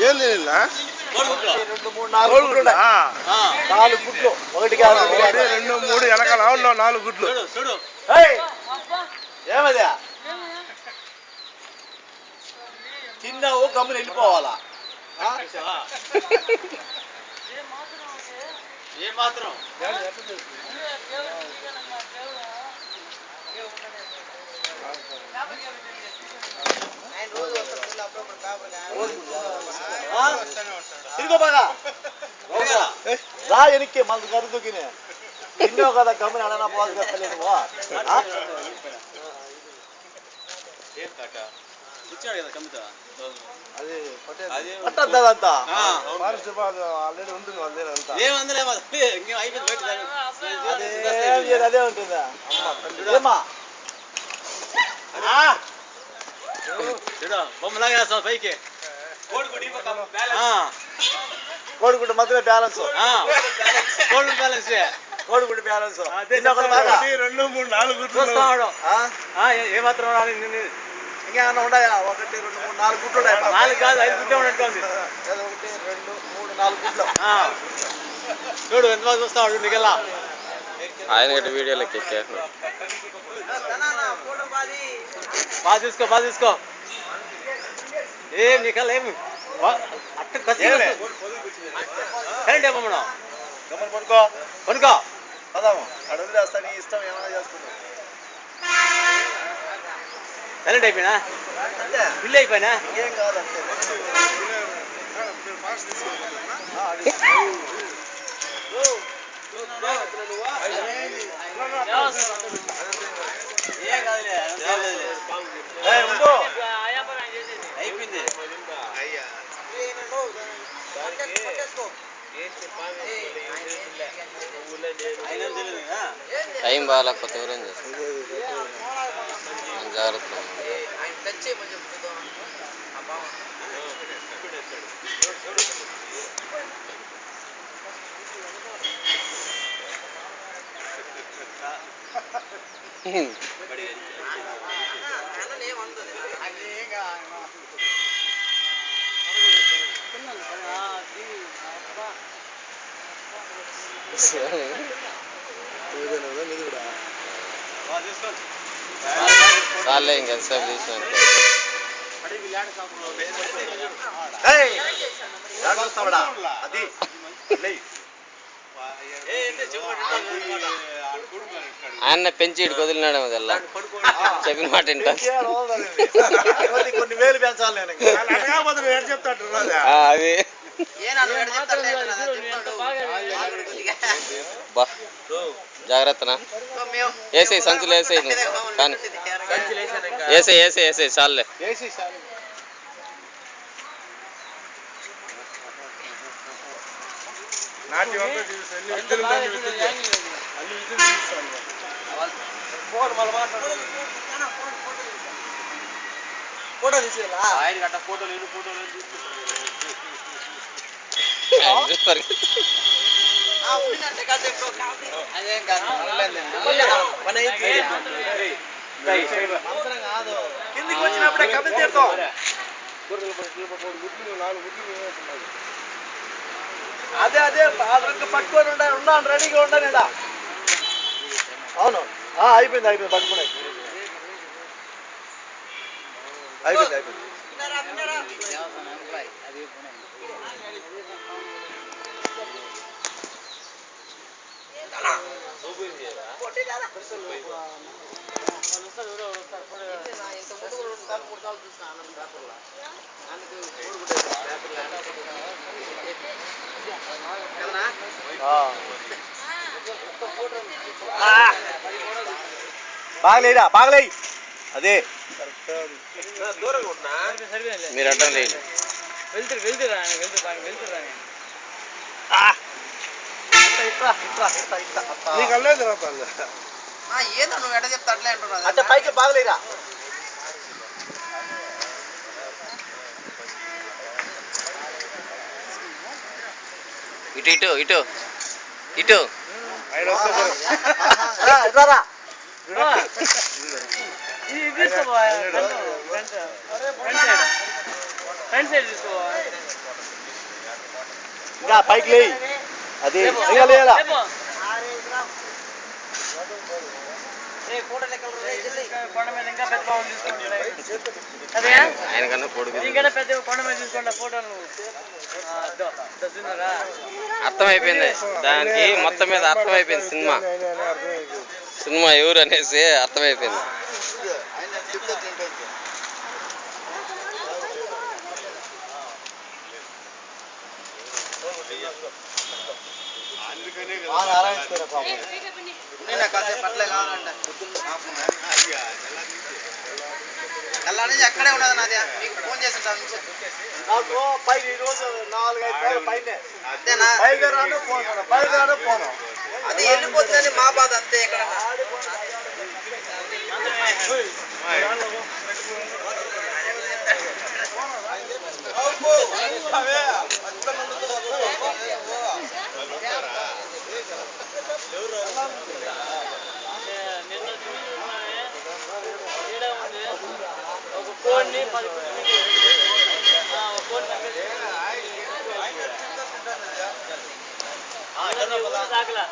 ఏంది 2, 3, 4 గుడ్లు 4 గుడ్లు 1 2 3 వెనకాల 4 గుడ్లు ఏమదా తిన్నావు గమ్మున వెళ్ళిపోవాలా ఏ మాత్రం తిరుగు బాగా రా ఎనికి మనకు కరుదుకినే తిన్నావు కదా గమ్మున అడనా పోదు కట్టలేదు పట్టద్దంతా ఆల్రెడీ ఉంటుంది అదే ఉంటుందా ఏమా బొమ్మలాగేస్తాం పైకి కోడిగుడ్డు మధ్యలో బ్యాలెన్స్ కోడిగుడ్డు బ్యాలెన్స్ కోడిగుడ్డు బ్యాలెన్స్ 2, 3, 4 గుడ్లు ఏమాత్రం ఇంకేమన్నా ఉన్నాయా 1, 2, 3, 4 గుడ్లు ఉన్నాయి 4 కాదు 5 గుడ్లు ఉన్నట్టుంది 1, 2, 3, 4 గుడ్లు చూడు ఎంత బాగా చూస్తాడు నీకెలా ఆయన వీడియోలోకి ఎక్కేస్తున్నాడు బాగా తీసుకో ఏం నీకల్లా ఏమి అట్ట కసి కరెంట్ ఏమన్నా పనుకో పదాము అడుగు చేస్తా నీ ఇష్టం ఏమైనా చేసుకుంటావు కరెంట్ అయిపోయినా బిల్లు అయిపోయినా ఏం కాదంటే అయిపోయింది టైం బాగాలేకపోతే ఎవరేం చేస్తారు జాగ్రత్త చాలే ఇంకెంతసేపు తీసాను ఆయన పెంచి ఇటు వదిలినాడేమో తెల్లా చెప్పిన మాట కొన్ని వేలు పెంచాలి అది జాగ్రత్తనా వేసేయి సంచులు వేసేయి కానీ వేసేయి చాలే ఫోటో తీసేలా కిందికి వచ్చినప్పుడే కమిటీ తీరుతాం అదే పట్టుకొని ఉన్నాను రెడీగా ఉండనేడా అవును అయిపోయింది పట్టుకునే అయిపోయింది బాగలే అదే మీరు అడ్డం లేదు ఏదో నువ్వు ఎడ చెప్తా అట్లే అంటున్నావు అంటే పైకి బాగలేరా ఇటు ఇంకా పైకి లేయి అది ఇంకా లేదా ఆయనకన్నా పొడుగు అర్థమైపోయింది దానికి మొత్తం మీద అర్థమైపోయింది సినిమా సినిమా ఎవరు అనేసి అర్థమైపోయింది. ఎక్కడే ఉన్నది నాది మీకు ఫోన్ చేస్తాను నాకు పైకి ఈరోజు 4-5 పైన అంతేనా పోను అది వెళ్ళిపోతుందని మా బాధ అంతే ఇక్కడ దాకలా